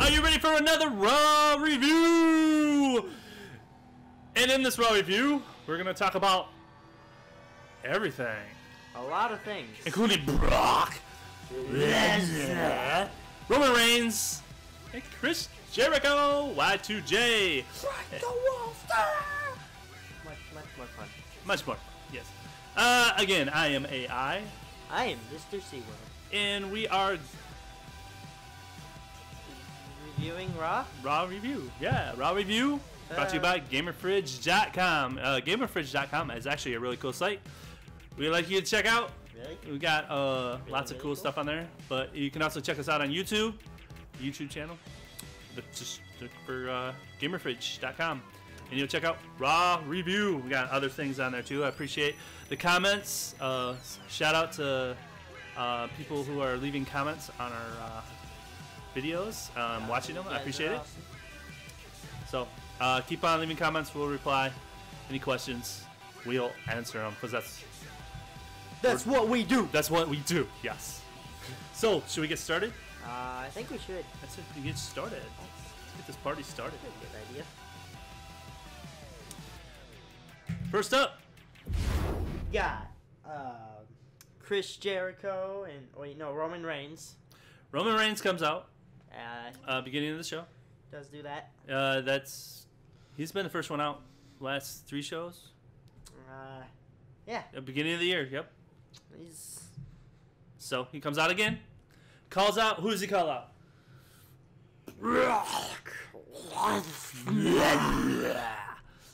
Are you ready for another Raw review? And in this Raw review, we're going to talk about everything. A lot of things. Including Brock Lesnar, Roman Reigns, and Chris Jericho, Y2J. Break the walls down. Much more fun. Much more, yes. Again, I am AI. I am Mr. SeaWorld. And we are reviewing Raw? Raw review. Yeah, Raw review. Brought to you by GamerFridge.com. GamerFridge.com is actually a really cool site. We'd like you to check out. Really? We got lots of cool stuff on there. But you can also check us out on YouTube channel. Just look for GamerFridge.com. And you'll check out Raw review. We got other things on there too. I appreciate the comments. Shout out to people who are leaving comments on our videos, watching them. I appreciate it. So keep on leaving comments. We'll reply. Any questions, we'll answer them because that's what we do. That's what we do. Yes. So should we get started? I think we should. That's it. We get started. Let's get this party started. Good idea. First up, got Chris Jericho and Roman Reigns. Roman Reigns comes out beginning of the show. Does do that. He's been the first one out last 3 shows. Yeah. Beginning of the year. Yep. So he comes out again. Calls out. Who does he call out?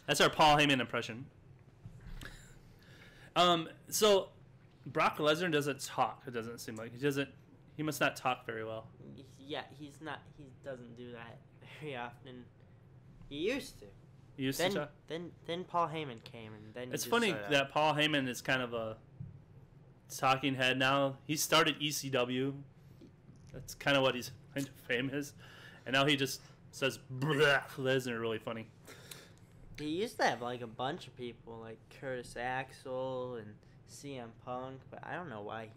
That's our Paul Heyman impression. So Brock Lesnar doesn't talk. It doesn't seem like he must not talk very well. Yeah, he doesn't do that very often. He used to. He used to talk? Then Paul Heyman came, and then it's funny that Paul Heyman is kind of a talking head now. He started ECW. That's kind of what he's kind of famous, and now he just says Brock Lesnar. Really funny. He used to have like a bunch of people like Curtis Axel and CM Punk, but I don't know why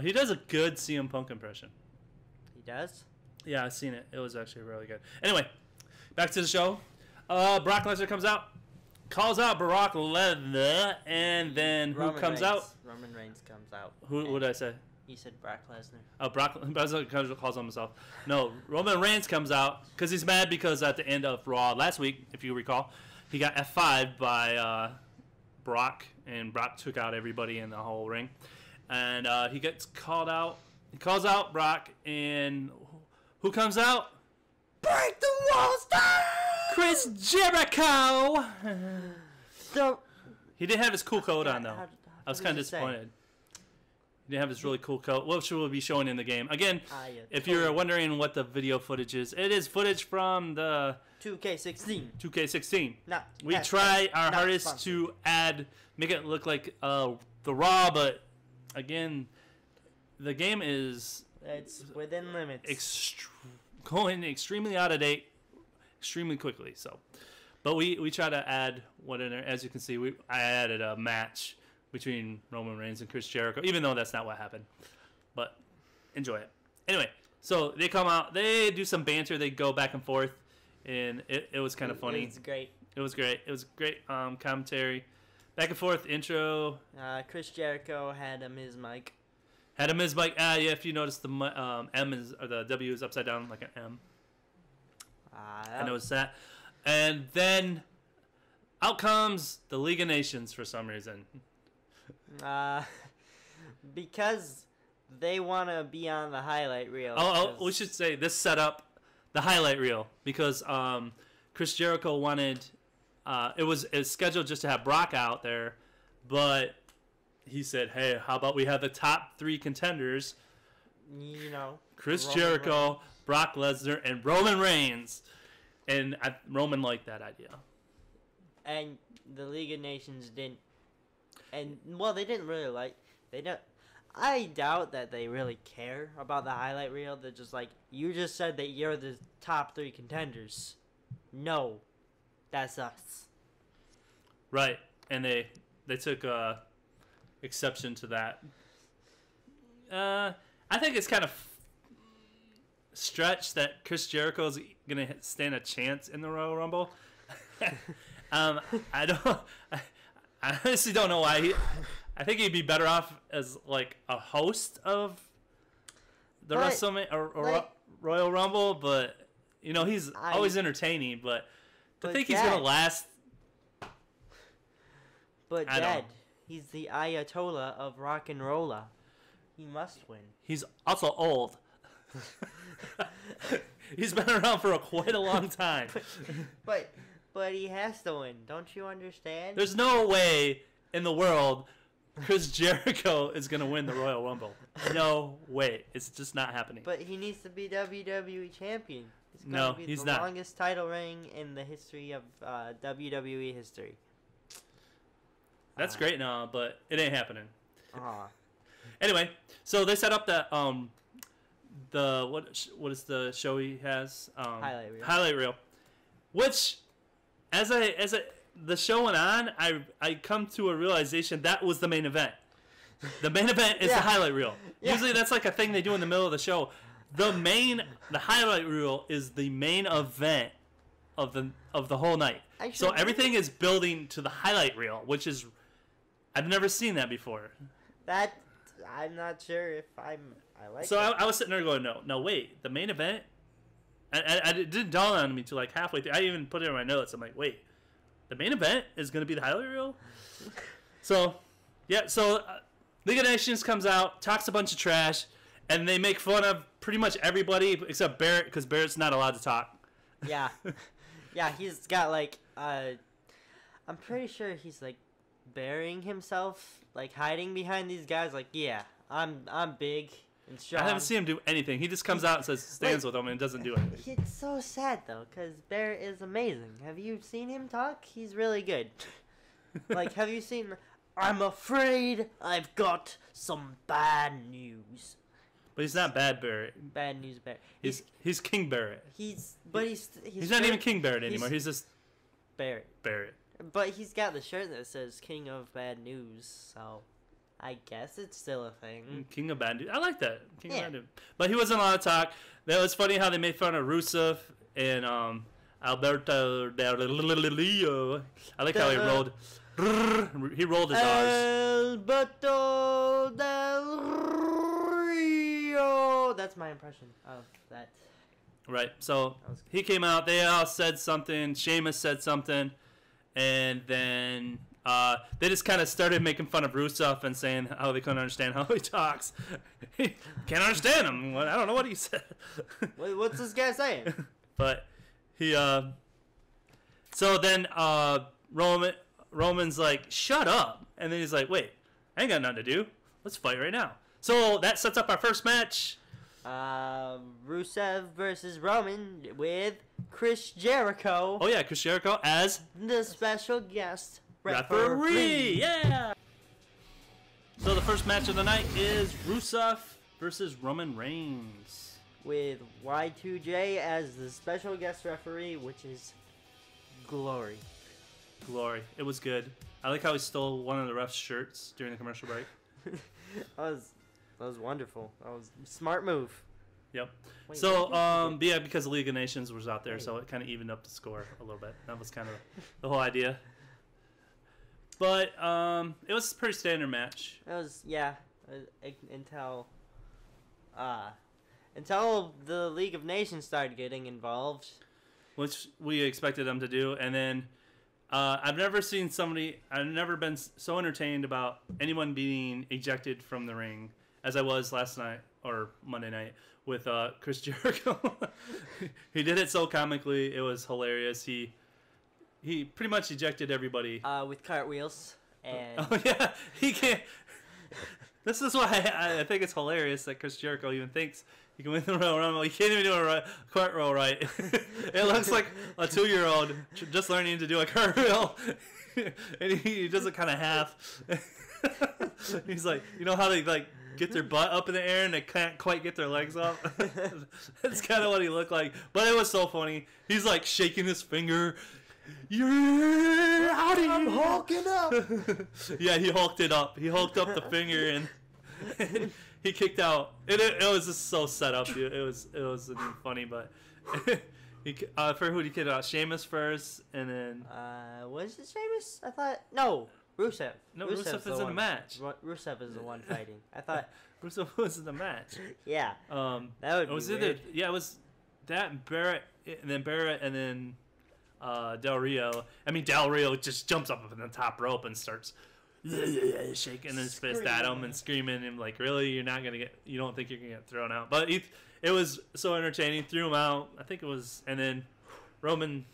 he does a good CM Punk impression. He does? Yeah, I've seen it. It was actually really good. Anyway, back to the show. Brock Lesnar comes out, calls out Brock Lesnar, and then who comes out? Roman Reigns comes out. What did I say? You said Brock Lesnar. Oh, Brock Lesnar calls on himself. No, Roman Reigns comes out because he's mad because at the end of Raw last week, if you recall, he got F5'd by Brock, and Brock took out everybody in the whole ring. And he gets called out. He calls out Brock, and who comes out? Break the walls down! Chris Jericho! So, he didn't have his cool coat on, though. I was kind of disappointed. He didn't have his really cool coat, which we'll be showing in the game. Again, if you're wondering what the video footage is, it is footage from the 2K16. 2K16. We try our hardest to make it look like the Raw, but again, the game is it's within limits. Going extremely out of date, extremely quickly. So, but we try to add what in there. As you can see, I added a match between Roman Reigns and Chris Jericho, even though that's not what happened. But enjoy it. Anyway, so they come out, they do some banter, they go back and forth, and it was kind of funny. It was great. It was great. It was great commentary. Back and forth intro. Chris Jericho had a Miz mic. Yeah, if you notice the M is, or the W is upside down like an M. I noticed that. And then out comes the League of Nations for some reason. Because they want to be on the highlight reel. We should say this set up the highlight reel because Chris Jericho wanted it was scheduled just to have Brock out there, but he said, hey, how about we have the top 3 contenders, Chris Jericho, Brock Lesnar, and Roman Reigns. And Roman liked that idea. And the League of Nations didn't. And, well, they didn't really like... I doubt that they really care about the highlight reel. They're just like, you just said that you're the top 3 contenders. No, that's us. Right, and they took exception to that. I think it's kind of... stretch that Chris Jericho is gonna stand a chance in the Royal Rumble. I don't. I honestly don't know why. I think he'd be better off as like a host of the WrestleMania or Royal Rumble, but you know he's always entertaining. But to think he's gonna last. But Dad, he's the Ayatollah of rock and roller. He must win. He's also old. He's been around for quite a long time. But he has to win. Don't you understand? There's no way in the world Chris Jericho is going to win the Royal Rumble. No way. It's just not happening. But he needs to be WWE champion. It's no, he's not. The longest title reign in the history of WWE history. That's great now, but it ain't happening. Aw. Anyway, so they set up that what is the show he has? Highlight reel. Which, as the show went on, I come to a realization that was the main event. The main event is the highlight reel. Yeah. Usually that's like a thing they do in the middle of the show. The highlight reel is the main event of the whole night. So everything is building to the highlight reel, which is I've never seen that before. That I'm not sure if I like. So I was sitting there going, no, wait, the main event. It didn't dawn on me till like halfway through. I even put it in my notes. I'm like, wait, the main event is going to be the highlight reel? So, yeah, League of Nations comes out, talks a bunch of trash, and they make fun of pretty much everybody except Barrett, because Barrett's not allowed to talk. Yeah. Yeah, he's got like, I'm pretty sure he's like burying himself, like hiding behind these guys, like, yeah, I'm big. I haven't seen him do anything. He just comes out and stands with them and doesn't do anything. It's so sad, though, because Barrett is amazing. Have you seen him talk? He's really good. Like, have you seen... I'm afraid I've got some bad news. But he's not bad Barrett. Bad news Barrett. He's King Barrett. He's not even King Barrett anymore. He's just... Barrett. But he's got the shirt that says King of Bad News, so... I guess it's still a thing. King of Bad News. I like that. King of Bad News. But he wasn't allowed to talk. That was funny how they made fun of Rusev and Alberto Del Rio. I like how he rolled. He rolled his R's. Alberto Del Rio. That's my impression of that. Right. So he came out. They all said something. Sheamus said something. And then... they just kind of started making fun of Rusev and saying how they couldn't understand how he talks. Can't understand him. I don't know what he said. What's this guy saying? But he, so then Roman's like, shut up. And then he's like, wait, I ain't got nothing to do. Let's fight right now. So that sets up our first match. Rusev versus Roman with Chris Jericho. Oh yeah, Chris Jericho as the special guest. Referee! Yeah! So the first match of the night is Rusev versus Roman Reigns. With Y2J as the special guest referee, which is glory. Glory. It was good. I like how he stole one of the ref's shirts during the commercial break. That was wonderful. That was a smart move. Yep. Wait, yeah, because the League of Nations was out there, so it kind of evened up the score a little bit. That was kind of the whole idea. But it was a pretty standard match. It was, yeah, until the League of Nations started getting involved, which we expected them to do. And then I've never been so entertained about anyone being ejected from the ring as I was last night or Monday night with Chris Jericho. He did it so comically. It was hilarious. He pretty much ejected everybody. With cartwheels. And oh, yeah. He can't. This is why I think it's hilarious that Chris Jericho even thinks he can win the Royal Rumble. He can't even do a cartwheel right. It looks like a 2-year-old just learning to do a cartwheel. And he does it kind of half. He's like, you know how they like get their butt up in the air and they can't quite get their legs up? That's kind of what he looked like. But it was so funny. He's like shaking his finger. I'm hulking up. Yeah, he hulked it up. He hulked up the finger and he kicked out. It was just so set up. Dude. It was funny, but for who did he kick out? Sheamus first, and then was it Sheamus? I thought no. Rusev. No, Rusev is in the match. Rusev is the one fighting. I thought Rusev was in the match. Yeah. That would be weird. It was that and Barrett, and then Del Rio. I mean, Del Rio just jumps up on the top rope and starts shaking his fist at him and screaming him like, "Really? You don't think you're gonna get thrown out?" But it was so entertaining. Threw him out. I think it was, and then Roman.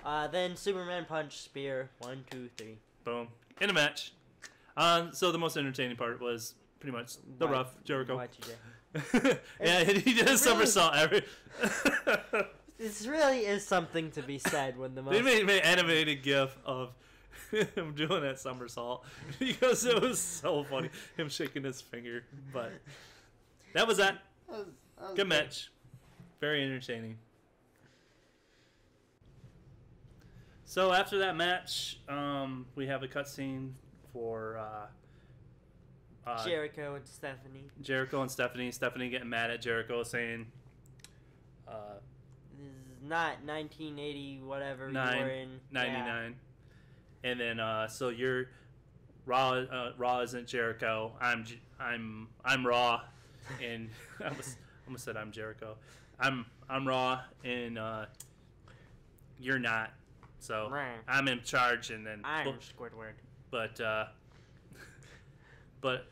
Then Superman punch, spear, 1, 2, 3. Boom. In a match. So the most entertaining part was pretty much the rough Jericho. Yeah, he did a somersault. This really is something to be said when the most... They made an animated gif of him doing that somersault because it was so funny. Him shaking his finger. But that was that. Good match. Very entertaining. So after that match, we have a cutscene for Jericho and Stephanie. Stephanie getting mad at Jericho, saying, "This is not 1980, whatever you were in 99." Yeah. And then so you're Raw. Raw isn't Jericho. I'm Raw, and I almost said I'm Jericho. I'm Raw, and you're not. So I'm in charge, and then I'm Squidward. But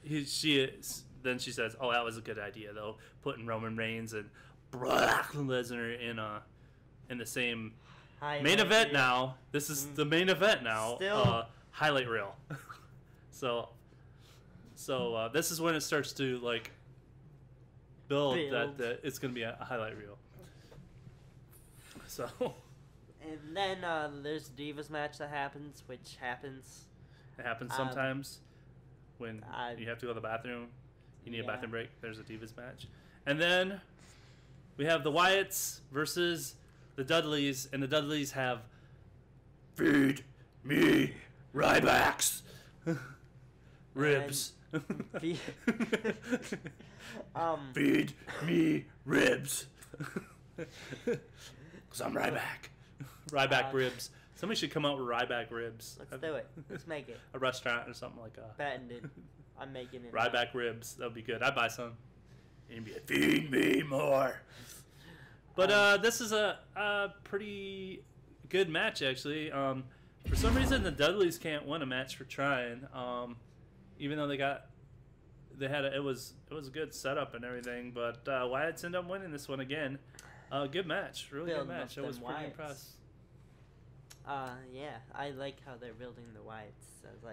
then she says, "Oh, that was a good idea, though, putting Roman Reigns and Brock Lesnar in the same main event reel. Now. This is the main event now. Still highlight reel. so this is when it starts to like build. That it's going to be a highlight reel. So. And then there's the Divas match that happens, which happens. It happens sometimes when you have to go to the bathroom. You need a bathroom break. There's a Divas match. And then we have the Wyatts versus the Dudleys, and the Dudleys have Feed Me Ryback's ribs. Feed me ribs. Because I'm Ryback. Ryback ribs. Somebody should come out with Ryback ribs. Let's do it. Let's make it. A restaurant or something like that. Patented. I'm making it. Ryback ribs. That would be good. I'd buy some. And be like, feed me more. But this is a pretty good match, actually. For some reason, the Dudleys can't win a match for trying. Even though it was a good setup and everything. But Wyatt's ended up winning this one again. Good match. Really good match. I was pretty impressed. Yeah, I like how they're building the Wyatts. I was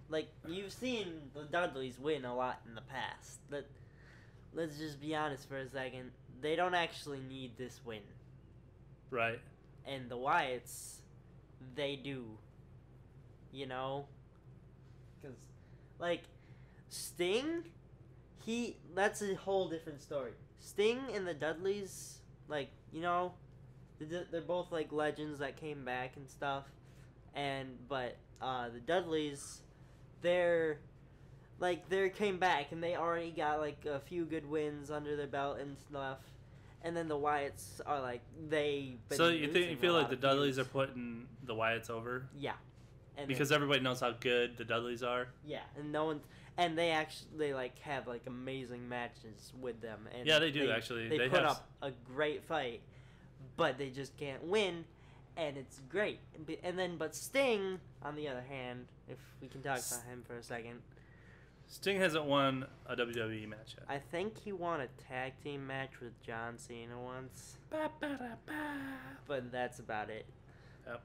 like you've seen the Dudleys win a lot in the past. But let's just be honest for a second. They don't actually need this win. Right. And the Wyatts, they do. You know? Because, like, Sting, that's a whole different story. Sting and the Dudleys, like, you know, they're both like legends that came back and stuff, but the Dudleys, they came back and they already got like a few good wins under their belt and stuff, and then the Wyatts are like So you feel like the Dudleys are putting the Wyatts over? Yeah, because everybody knows how good the Dudleys are. Yeah, and they like have like amazing matches with them. And yeah, they do actually. They put up a great fight, but they just can't win, and it's great. But Sting, on the other hand, if we can talk about him for a second, Sting hasn't won a WWE match yet. I think he won a tag team match with John Cena once, but that's about it. Yep.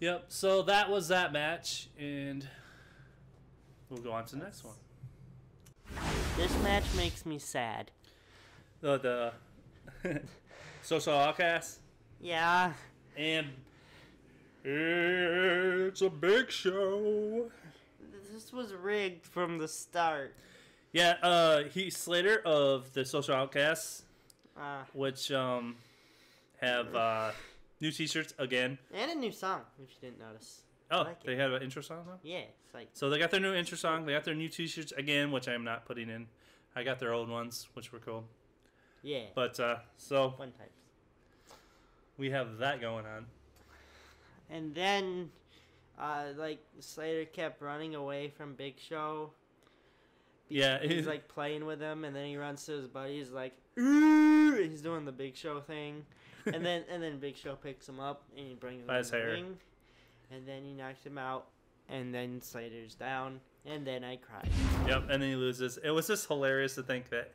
Yep. So that was that match, and we'll go on to the next one. This match makes me sad. The Social Outcast? Yeah. And it's a big show. This was rigged from the start. Yeah, Heath Slater of the Social Outcasts, which have new t-shirts again. And a new song, if you didn't notice. Oh, like they it. had an intro song though? Yeah, it's like So they got their new intro song. They got their new T-shirts again, which I am not putting in. I got their old ones, which were cool. yeah. But so Fun types. we have that going on. And then, like Slater kept running away from Big Show. Yeah, He's like playing with him, and then he runs to his buddy. He's like, "Ooh!" He's doing the Big Show thing, and then Big Show picks him up and he brings him By his to the hair. ring, and then he knocks him out, and then Slater's down, and then I cried. Yep, and then he loses. It was just hilarious to think that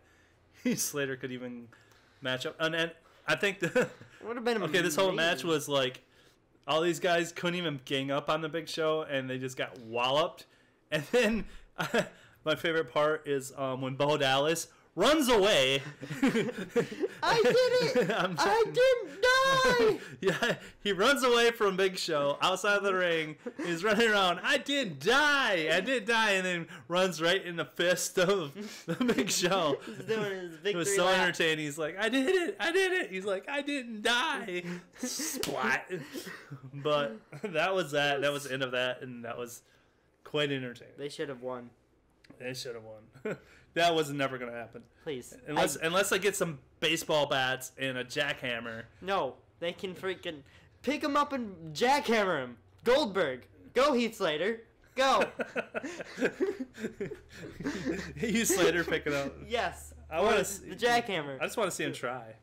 Slater could even match up. And I think It would have been okay, this whole amazing. match was like all these guys couldn't even gang up on the Big Show, and they just got walloped. And then my favorite part is when Bo Dallas runs away. I did it! I didn't die! Yeah, he runs away from Big Show outside the ring. He's running around. I didn't die, and then runs right in the fist of the Big Show. He's doing his victory It was so lap. entertaining. He's like, I did it. He's like, I didn't die. Splat. But that was that. That was the end of that, and that was quite entertaining. They should have won. They should have won. That was never going to happen. Please. Unless I get some baseball bats and a jackhammer. No, they can freaking pick him up and jackhammer him. Goldberg. Go, Heath Slater. Go. Heath Slater pick it up. Yes. I want Or to the jackhammer. I just want to see him try.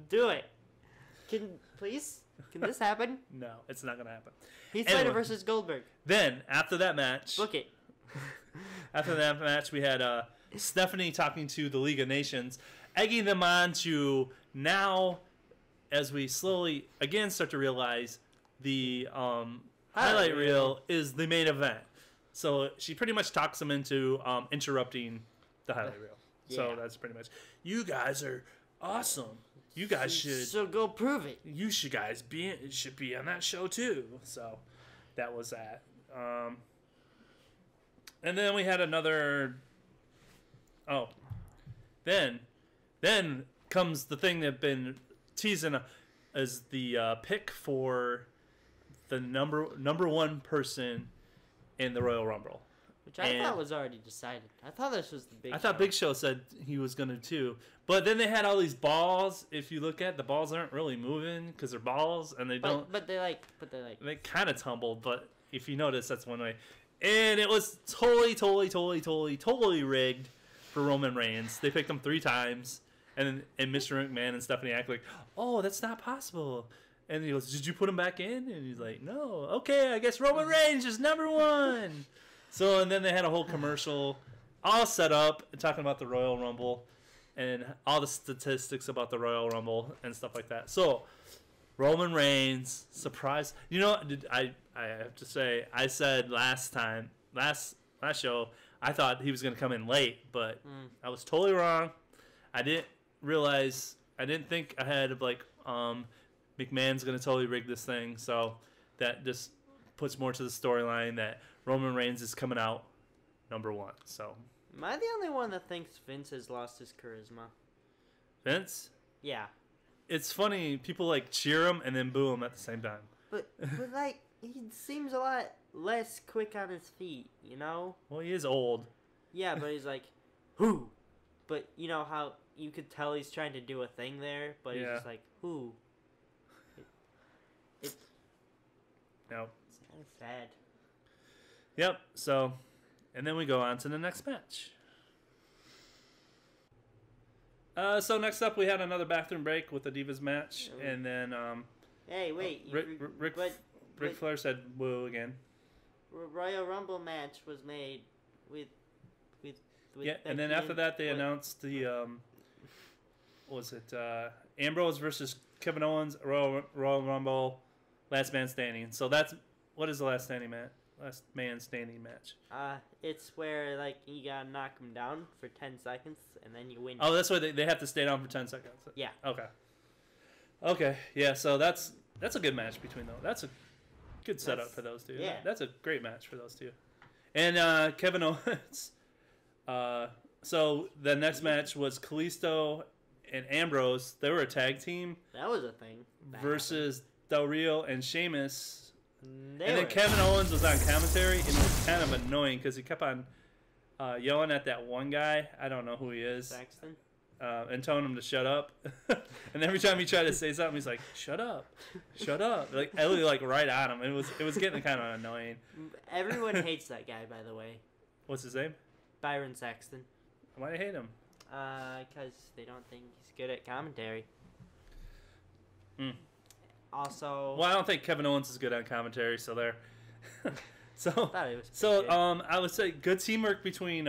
Do it. Please? Can this happen? No, it's not going to happen. Heath Anyway. Slater versus Goldberg. Then, after that match, Book it. we had Stephanie talking to the League of Nations, egging them on to now, as we slowly again start to realize the highlight reel is the main event. So she pretty much talks them into interrupting the highlight reel. So Yeah. that's pretty much. You guys are awesome. You guys should. So go prove it. You should should be on that show too. So that was that. And then we had another. Oh, then comes the thing that been teasing as the pick for the number one person in the Royal Rumble. Which I thought was already decided. I thought this was the big I thought show. Big Show said he was gonna too, but then they had all these balls. If you look at the balls, aren't really moving because they're balls and they don't. But they like. They kind of tumbled, but if you notice, that's one way. And it was totally rigged for Roman Reigns. They picked him 3 times, and Mr. McMahon and Stephanie act like, "Oh, that's not possible." And he goes, "Did you put him back in?" And he's like, "No." Okay, I guess Roman Reigns is number 1. So, and then they had a whole commercial all set up talking about the Royal Rumble and all the statistics about the Royal Rumble and stuff like that. So, Roman Reigns, surprise. You know, I have to say, I said last show, I thought he was going to come in late, but I was totally wrong. I didn't think ahead of like, McMahon's going to totally rig this thing. So that just puts more to the storyline that Roman Reigns is coming out number 1. So, Am I the only one that thinks Vince has lost his charisma? Vince, Yeah. it's funny. People like cheer him and then boo him at the same time. But like, he seems a lot less quick on his feet, you know? Well, he is old. Yeah, but he's like, who? But you know how you could tell he's trying to do a thing there, but he's Yeah. just like, who? No. It's kind of sad. Yep. So, and then we go on to the next match. So next up, we had another bathroom break with the Divas match, and then Hey, wait. Ric Flair said "woo" again. Royal Rumble match was made with Yeah, and then Becky after that, they announced the what was it Ambrose versus Kevin Owens Royal Rumble Last Man Standing. So that's what is the last man standing match? It's where like you gotta knock him down for 10 seconds and then you win. Oh, that's why they have to stay down for 10 seconds. Yeah. Okay. Yeah. So that's a good match between those. That's a good setup for those two. Yeah. That's a great match for those two. And Kevin Owens. So the next match was Kalisto and Ambrose. They were a tag team That was a thing. versus Del Rio and Sheamus. And then Kevin Owens was on commentary, and it was kind of annoying because he kept on yelling at that one guy. I don't know who he is. Saxton? And telling him to shut up. And every time he tried to say something, he's like, "Shut up, shut up!" Like Ellie, like right on him. It was getting kind of annoying. Everyone hates that guy, by the way. What's his name? Byron Saxton. Why do you hate him? Because they don't think he's good at commentary. Mm. Also, well, I don't think Kevin Owens is good on commentary, so there. Good. I would say good teamwork between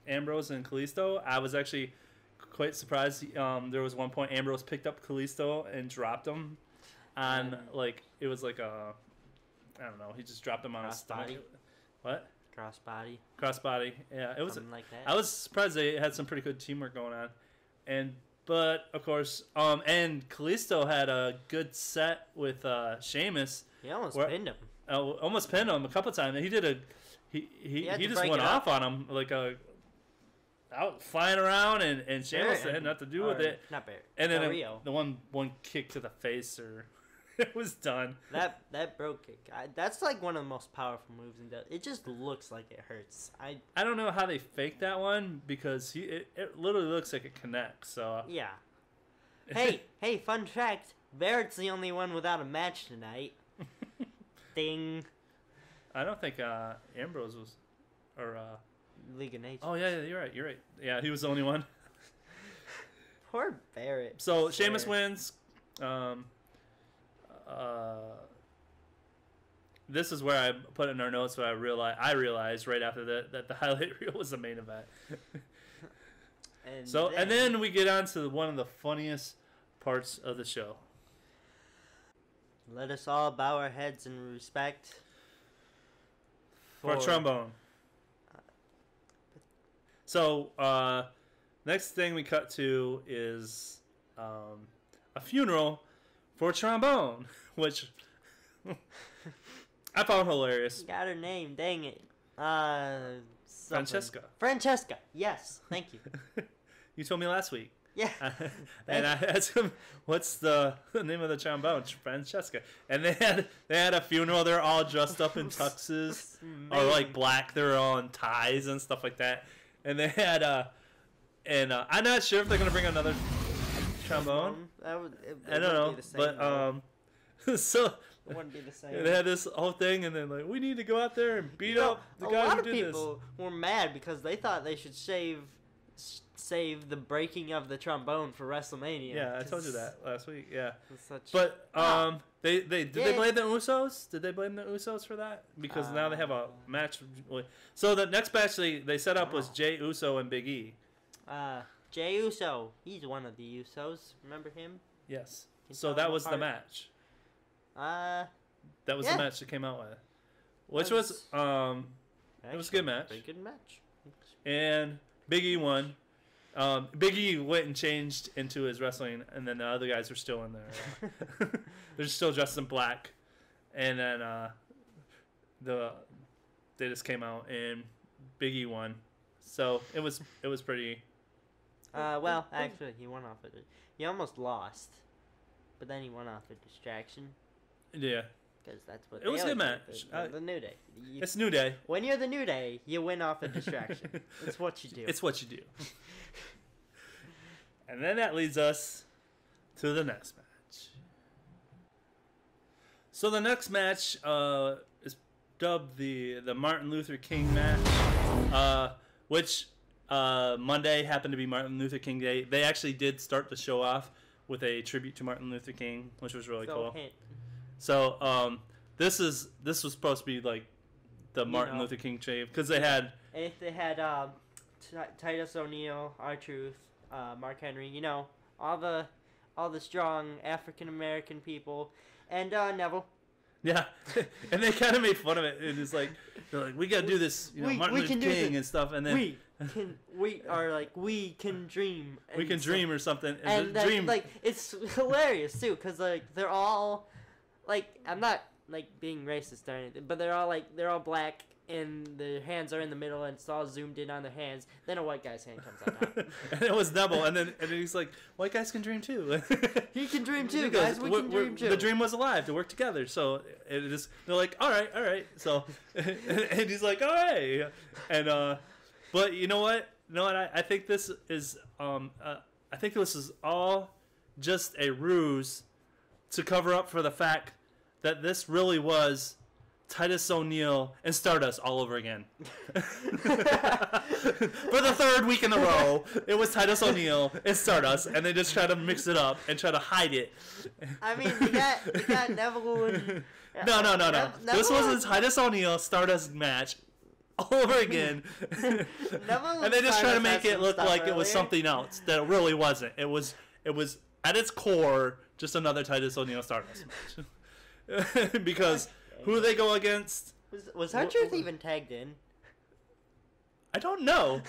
Ambrose and Kalisto. I was actually quite surprised. There was one point Ambrose picked up Kalisto and dropped him on it was like a, I don't know. He just dropped him on his stomach. What? Crossbody. Crossbody. Yeah, it was something like that. I was surprised they had some pretty good teamwork going on, but of course, and Kalisto had a good set with Sheamus. He almost pinned him. Almost pinned him a couple times. And he did he just went off on him like out flying around, and Sheamus had nothing to do with it. Not Barrett. And then the one kick to the face, or it was done. That broke kick. That's like one of the most powerful moves in it just looks like it hurts. I don't know how they faked that one because it literally looks like it connects. So yeah. Hey, fun fact: Barrett's the only one without a match tonight. Ding. I don't think Ambrose was, or League of Nations. Oh yeah, you're right. Yeah, he was the only one. Poor Barrett. So Sheamus wins. This is where I put in our notes. So I realized right after that the highlight reel was the main event. And then we get on to one of the funniest parts of the show. Let us all bow our heads in respect for a trombone. So, next thing we cut to is a funeral for a trombone, which I found hilarious. Got her name, dang it. Francesca. Francesca, yes, thank you. You told me last week. Yeah. And I asked him, what's the name of the trombone? Francesca. And they had a funeral. They're all dressed up in tuxes or like black. They're all in ties and stuff like that. And they had I'm not sure if they're gonna bring another trombone. I don't know, but so it wouldn't be the same. They had this whole thing, and then like we need to go out there and beat up the guy who did this. A lot of people were mad because they thought they should save the breaking of the trombone for WrestleMania. Yeah, I told you that last week. Yeah, but they blame the Usos? Did they blame the Usos for that? Because now they have a match. So the next match they set up was Jey Uso and Big E. Jey Uso, he's one of the Usos. Remember him? Yes. So that was the match. That was the match that came out with, which was it was a good match. Pretty good match. And Big E won. Big E went and changed into his wrestling, and then the other guys were still in there. They're still dressed in black, and then they just came out, and Big E won. So it was pretty. Well, actually, he won off of it. He almost lost, but then he won off a distraction. Yeah. Because that's what it was a good match. The New Day. It's New Day. When you're the New Day, you win off a distraction. It's what you do. It's what you do. And then that leads us to the next match. So the next match is dubbed the Martin Luther King match, which Monday happened to be Martin Luther King Day. They actually did start the show off with a tribute to Martin Luther King, which was really cool. So this was supposed to be like the Martin Luther King tribute because they had Titus O'Neil, R-Truth, Mark Henry, all the strong African American people, and Neville. Yeah, and they kind of made fun of it. It was like they're like, we gotta do this, Martin Luther King and stuff, and then we can dream. We can dream or something, and it's hilarious too, cause like they're all like, I'm not like being racist or anything, but they're all black and their hands are in the middle, and it's all zoomed in on their hands. Then a white guy's hand comes on top. And it was Neville, and then he's like, white guys can dream too. He can dream too, guys. We can dream too. The dream was alive to work together. So they're like, all right. So, and he's like, all right. And but you know what? I think this is all just a ruse to cover up for the fact that this really was Titus O'Neil and Stardust all over again. For the third week in a row, it was Titus O'Neil and Stardust, and they just try to mix it up and try to hide it. I mean, they got Neville and... No. This was a Titus O'Neil Stardust match all over again. And they just try to make it look like it was something else that it really wasn't. It was at its core just another Titus O'Neil Stardust match. Because who do they go against? Was R-Truth even tagged in? I don't know.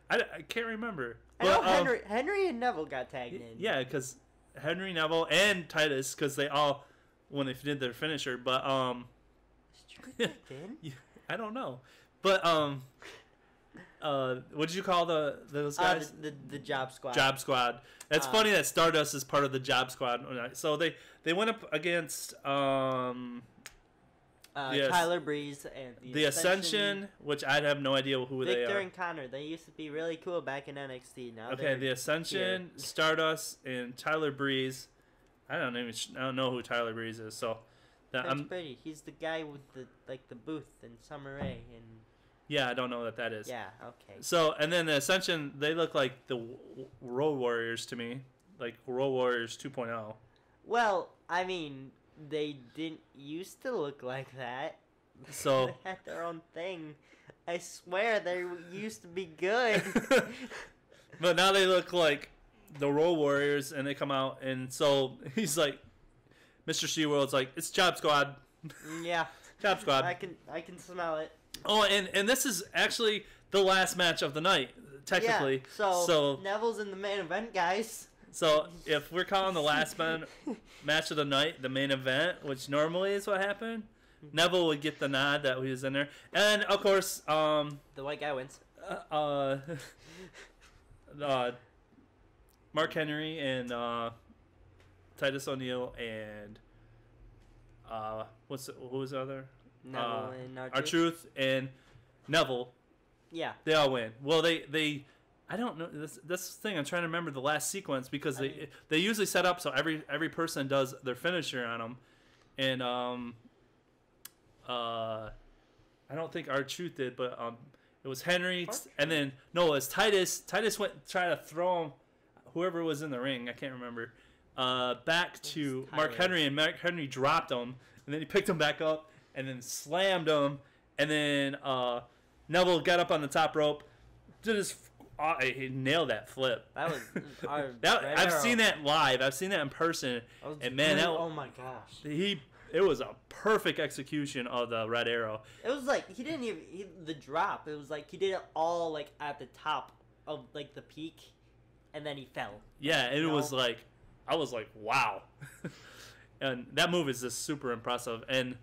I can't remember. I know Henry and Neville got tagged in. Yeah, because Henry, Neville, and Titus, because they all, when they did their finisher, but Was Truth tagged in? I don't know. But what did you call those guys? The Job Squad. Job Squad. It's funny that Stardust is part of the Job Squad. So they went up against Tyler Breeze and the Ascension, which I have no idea who they are. Victor and Connor. They used to be really cool back in NXT. Now the Ascension, here. Stardust, and Tyler Breeze. I don't know who Tyler Breeze is. So that's pretty. He's the guy with the booth in Summer Rae and. Yeah, I don't know what that is. Yeah, okay. So, and then the Ascension, they look like the Road Warriors to me. Like Road Warriors 2.0. Well, I mean, they didn't used to look like that. So they had their own thing. I swear, they used to be good. But now they look like the Road Warriors, and they come out, and so he's like, Mr. SeaWorld's like, it's Job Squad. Yeah. Job Squad. I can smell it. Oh, and this is actually the last match of the night, technically. Yeah, so Neville's in the main event, guys. So if we're calling the last match of the night the main event, which normally is what happened, Neville would get the nod that he was in there. And, of course... the white guy wins. Mark Henry and Titus O'Neil and... who was the other? Neville and R-Truth and Neville. Yeah. They all win. Well, they I don't know this the thing. I'm trying to remember the last sequence because they usually set up so every person does their finisher on them, and I don't think R-Truth did, but it was Henry and then it was Titus. Titus went to try to throw him, whoever was in the ring. I can't remember. Back to Mark Henry, and Mark Henry dropped him, and then he picked him back up and then slammed him, and then Neville got up on the top rope, did his he nailed that flip. That was I've seen that live. I've seen that in person, and man, oh my gosh, it was a perfect execution of the Red Arrow. It was like he didn't even the drop. It was like he did it all like at the top of like the peak, and then he fell. Yeah, and it was like I was like, wow. And that move is just super impressive. And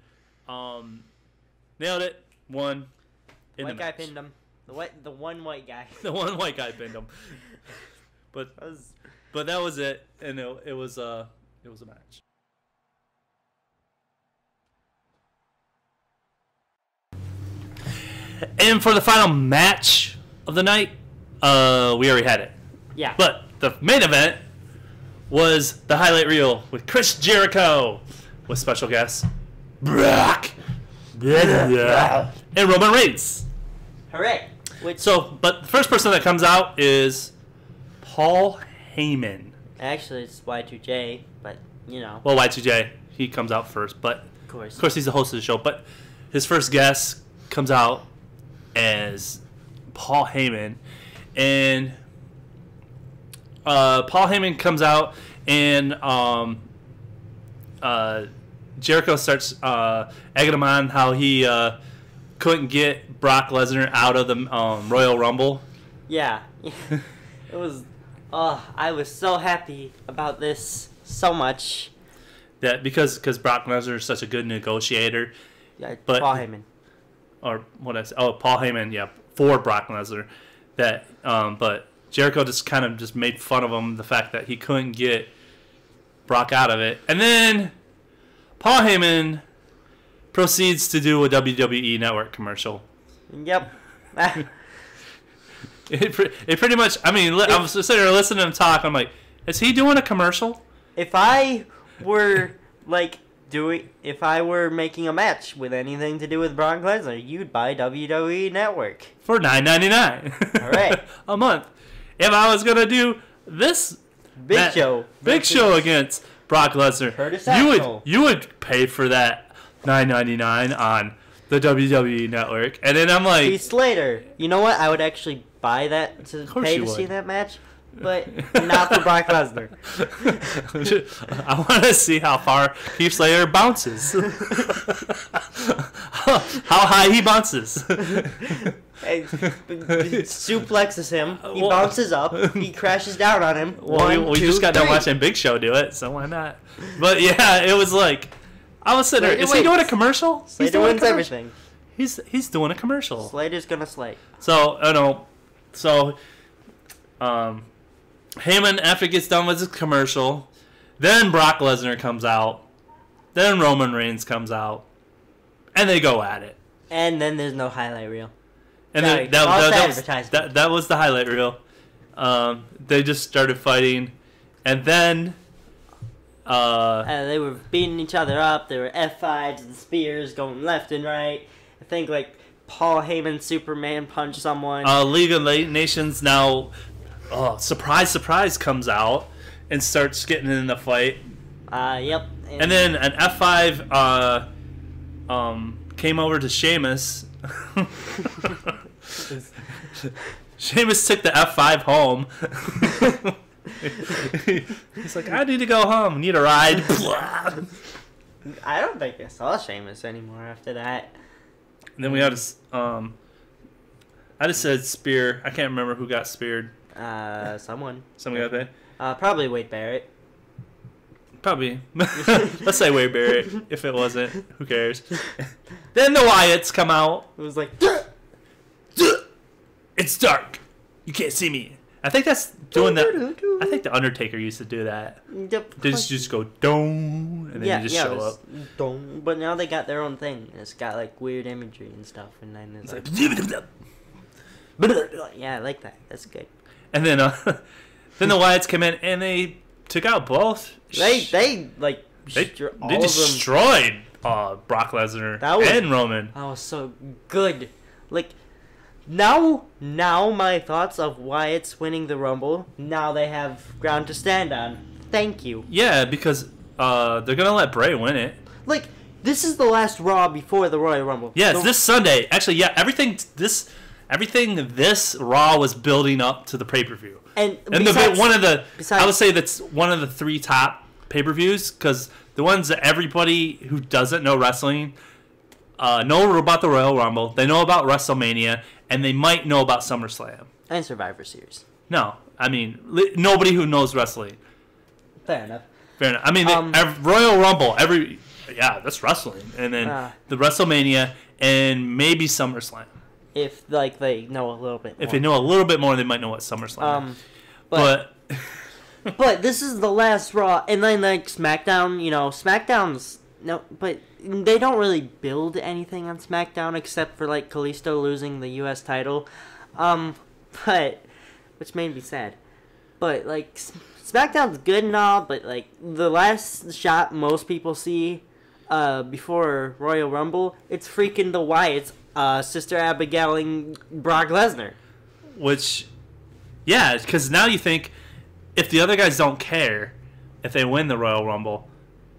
nailed it. Won. White guy pinned him. The one white guy. The one white guy pinned him. But that was it. And it was a match. And for the final match of the night, we already had it. Yeah. But the main event was the highlight reel with Chris Jericho with special guests Brock and Roman Reigns. Hooray! But the first person that comes out is Paul Heyman. Actually, it's Y2J, but you know. Well, Y2J, he comes out first, but of course he's the host of the show. But his first guest comes out as Paul Heyman, and Paul Heyman comes out, and Jericho starts egging him on how he couldn't get Brock Lesnar out of the Royal Rumble. Yeah. It was... I was so happy about this so much. That because Brock Lesnar is such a good negotiator. Yeah, but Paul Heyman. or what I said, Paul Heyman, yeah, for Brock Lesnar. That, but Jericho just kind of just made fun of him, the fact that he couldn't get Brock out of it. And then Paul Heyman proceeds to do a WWE Network commercial. Yep. It pretty much, I mean, I was sitting there listening to him talk. I'm like, is he doing a commercial? If I were if I were making a match with anything to do with Brock Lesnar, you'd buy WWE Network For $9.99. All right. A month. If I was going to do this Big Show against Brock Lesnar, you would pay for that $9.99 on the WWE Network. And then I'm like, Heath Slater. You know what? I would actually buy that to pay to see that match, but not for Brock Lesnar. I want to see how far Heath Slater bounces. How high he bounces. Suplexes him. He bounces up. He crashes down on him. Well, we just got done watching Big Show do it, so why not? But yeah, it was like, I was sitting there. Is he doing a commercial? Slater wins everything. He's doing a commercial. Slater's gonna slay. So Heyman, after he gets done with his commercial, then Brock Lesnar comes out, then Roman Reigns comes out, and they go at it. And then there's no highlight reel. And then that was the highlight reel. They just started fighting, and then they were beating each other up. There were F5s and spears going left and right. I think like Paul Heyman Superman punched someone. League of Nations now, surprise, comes out and starts getting in the fight. Yep. And then an F5 came over to Sheamus. Sheamus took the F5 home. He's like, I need to go home. Need a ride. I don't think I saw Sheamus anymore after that. And then we had I just said spear. I can't remember who got speared. Someone. Someone got paid? Probably Wade Barrett. Probably. Let's say Wade Barrett. If it wasn't, who cares? Then the Wyatts come out. It was like, it's dark. You can't see me. I think that's doing that. I think the Undertaker used to do that. Yep. They just go dong, and then you just show up. Dong. But now they got their own thing. It's got like weird imagery and stuff, and then it's like, yeah, I like that. That's good. And then, then the Wyatts come in and they took out both. They destroyed Brock Lesnar and Roman. That was so good. Like. Now my thoughts of Wyatt's winning the Rumble, now they have ground to stand on. Thank you. Yeah, because they're going to let Bray win it. Like, this is the last Raw before the Royal Rumble. Yeah, it's this Sunday. Actually, yeah, everything this Raw was building up to the pay-per-view. And I would say that's one of the 3 top pay-per-views, because the ones that everybody who doesn't know wrestling know about the Royal Rumble, they know about WrestleMania, and they might know about SummerSlam. And Survivor Series. No, I mean, nobody who knows wrestling. Fair enough. I mean, Royal Rumble, that's wrestling. And then the WrestleMania, and maybe SummerSlam. If, like, they know a little bit more. If they know a little bit more, they might know what SummerSlam is. But but this is the last Raw, and then, like, SmackDown, SmackDown's... No, but they don't really build anything on SmackDown except for, like, Kalisto losing the U.S. title. But, which made me sad. But, like, SmackDown's good and all, but, like, the last shot most people see before Royal Rumble, it's freaking the Wyatts, Sister Abigail and Brock Lesnar. Which, yeah, because now you think, if the other guys don't care if they win the Royal Rumble...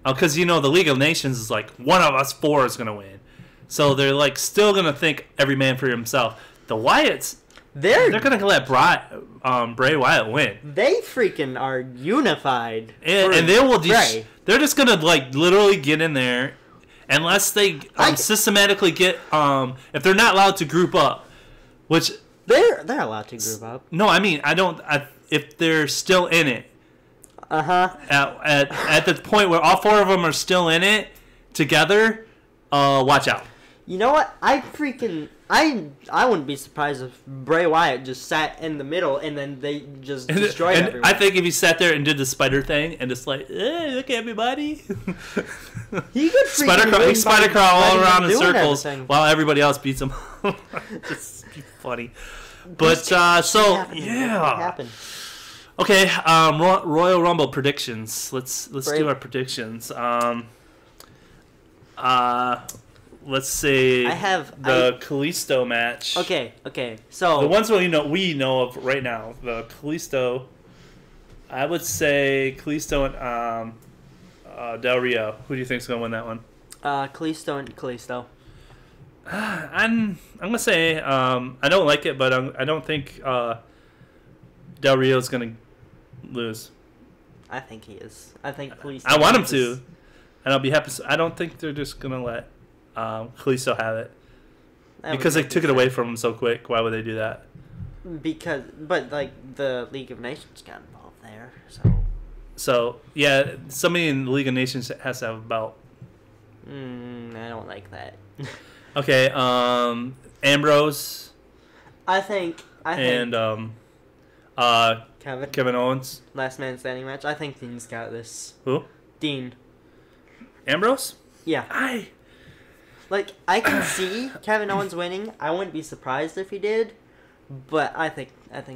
Because, the League of Nations is like, one of us 4 is going to win. So they're, like, still going to think every man for himself. The Wyatts, they're going to let Bray Wyatt win. They freaking are unified. And they will they're just going to, like, literally get in there unless they systematically get, if they're not allowed to group up, which... They're allowed to group up. No, I mean, if they're still in it. At the point where all 4 of them are still in it together, watch out. You know what? I wouldn't be surprised if Bray Wyatt just sat in the middle and then they just destroyed everyone. I think if he sat there and did the spider thing and just like, hey, look at me, buddy. He could spider crawl all around in circles everything. while everybody else beats him. Just be funny. But so yeah. Happened. Okay, Royal Rumble predictions. Let's do our predictions. Let's say the Kalisto match. Okay. So the ones we know of right now, the Kalisto. I would say Kalisto and Del Rio. Who do you think's gonna win that one? Kalisto and Kalisto. I'm gonna say I don't like it, but I don't think Del Rio's gonna lose. I think he is. I think Kalisto. I want him to, and I'll be happy. I don't think they're just gonna let Kalisto have it because they took it away from him so quick. Why would they do that? But like the League of Nations got involved there, so yeah, somebody in the League of Nations has to have a belt. I don't like that. Okay, Ambrose. I think. And Kevin Owens. Last man standing match. I think Dean's got this. Who? Dean. Ambrose? Yeah. I can see Kevin Owens winning. I wouldn't be surprised if he did, but I think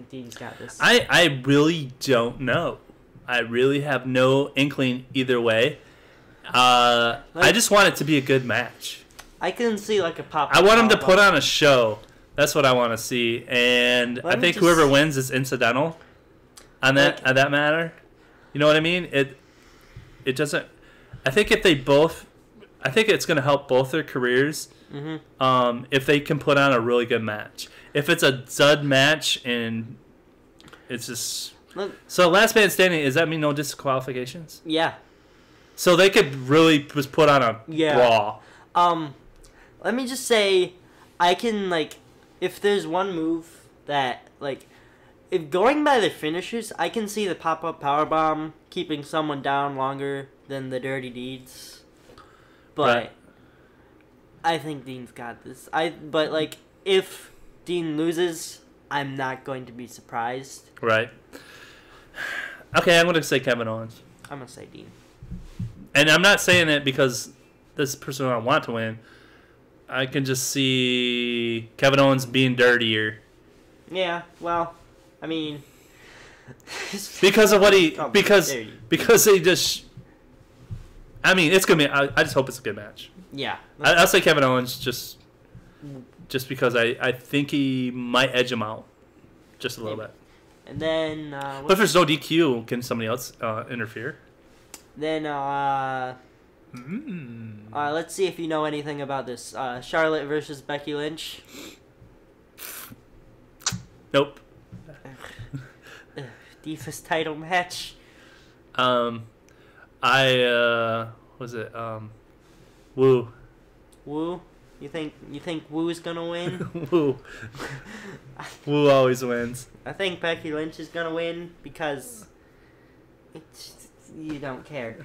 Dean's got this. I really don't know. I really have no inkling either way. I just want it to be a good match. I can see like a pop. I want him to put on a show. That's what I want to see, and I think whoever wins is incidental on that matter. You know what I mean? It doesn't. I think if they both, I think it's going to help both their careers. Mm-hmm. If they can put on a really good match. If it's a dud match and it's just so last man standing, does that mean no disqualifications? Yeah. So they could really just put on a brawl. Let me just say, I can if there's one move that if going by the finishers, I can see the pop-up powerbomb keeping someone down longer than the dirty deeds. But right. I think Dean's got this. If Dean loses, I'm not going to be surprised. Right. Okay, I'm going to say Kevin Owens. I'm going to say Dean. And I'm not saying it because this person I want to win. I can just see Kevin Owens being dirtier. Yeah, well, I mean, because of what because they just. I mean, it's gonna be. I just hope it's a good match. Yeah, I'll say Kevin Owens just because I think he might edge him out just a little bit. And then, but if there's no DQ, can somebody else interfere? Then let's see if you know anything about this. Charlotte versus Becky Lynch. Nope. Divas title match. Woo. Woo? You think Woo's gonna win? Woo. Woo always wins. I think Becky Lynch is gonna win because you don't care.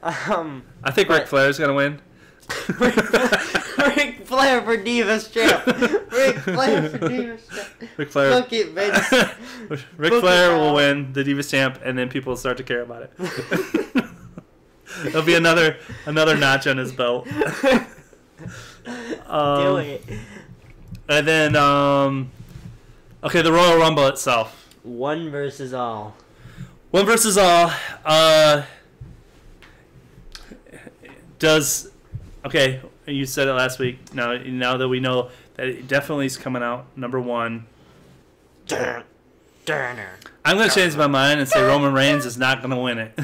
I think Ric Flair's gonna win. Ric Flair for Divas champ. Ric Flair for Divas champ. Ric Flair. Look it, Vince. Ric Flair will win the Divas champ, and then people will start to care about it. There'll be another notch on his belt. Do it. And then, okay, the Royal Rumble itself. One versus all. One versus all. Okay, you said it last week. Now that we know that it definitely is coming out number one. I'm going to change my mind and say Roman Reigns is not going to win it.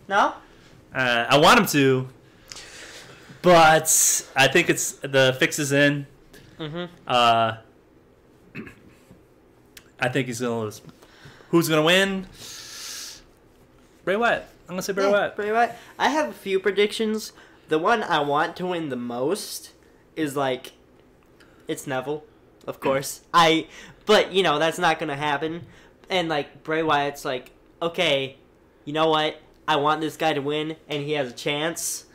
No? I want him to, but I think the fix is in. Mm-hmm. I think he's going to lose. Who's going to win? Bray Wyatt. I'm going to say Bray Wyatt. Bray Wyatt. I have a few predictions. The one I want to win the most is it's Neville, of course. But that's not gonna happen. And Bray Wyatt's okay, you know what? I want this guy to win, and he has a chance.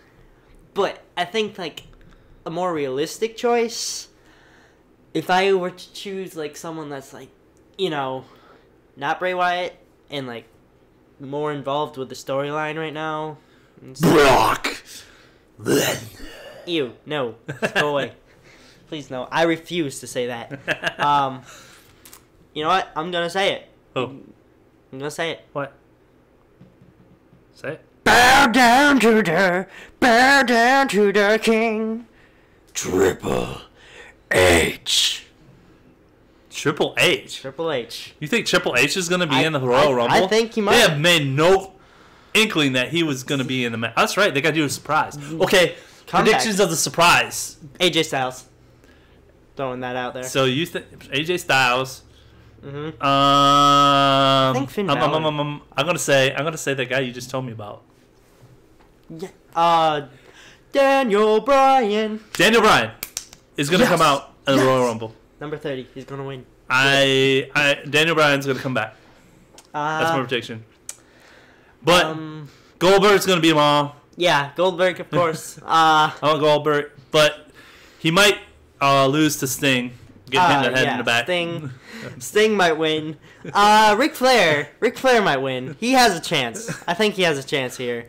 But I think a more realistic choice, if I were to choose like someone that's like, not Bray Wyatt and like more involved with the storyline right now. Brock. Ew, no, go away. Please no, I refuse to say that. You know what? I'm gonna say it. Oh. I'm gonna say it. What? Say it. Bow down to the king. Triple H. Triple H. Triple H. You think Triple H is going to be in the Royal Rumble? I think he might. They have made no inkling that he was going to be in the match. That's right. They got to do a surprise. Okay. Predictions of the surprise. AJ Styles. Throwing that out there. So you think AJ Styles? Mm-hmm. I think Finn Balor. I'm gonna say the guy you just told me about. Yeah. Daniel Bryan. Daniel Bryan is gonna come out in the Royal Rumble. Number 30. He's gonna win. Daniel Bryan's gonna come back. That's my prediction. But Goldberg's gonna beat him all. Yeah, Goldberg, of course. I want Goldberg, but he might lose to Sting. Get hit in the head in the back. Sting might win. Ric Flair might win. He has a chance. I think he has a chance here.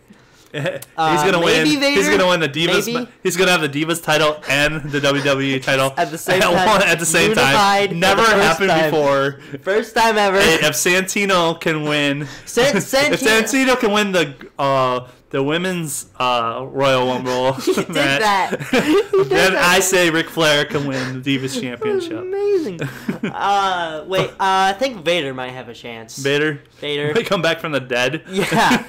He's gonna win. Vader? He's gonna win the Divas. Maybe? He's gonna have the Divas title and the WWE title at the same time. At the same time. Never happened before. First time ever. If Santino can win, if Santino can win the women's Royal Rumble match, then I say Ric Flair can win the Divas Championship. Amazing. Wait. I think Vader might have a chance. Vader might come back from the dead. Yeah.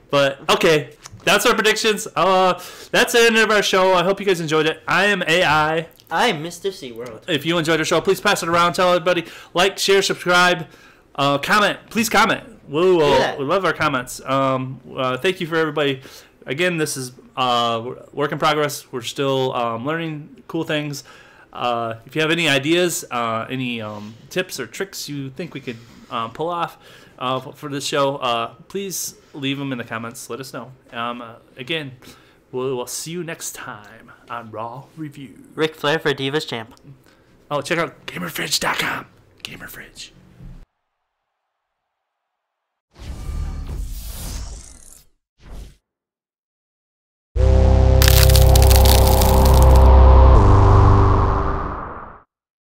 But okay, that's our predictions. That's the end of our show. I hope you guys enjoyed it. I am AI. I'm Mr. SeaWorld. If you enjoyed our show, please pass it around. Tell everybody. Like, share, subscribe, comment. Please comment. We love our comments. Thank you for everybody. Again, this is work in progress. We're still learning cool things. If you have any ideas, any tips or tricks you think we could pull off for this show, please leave them in the comments. Let us know. Again, we'll see you next time on Raw Review. Ric Flair for Divas Champ. Oh, check out GamerFridge.com. GamerFridge.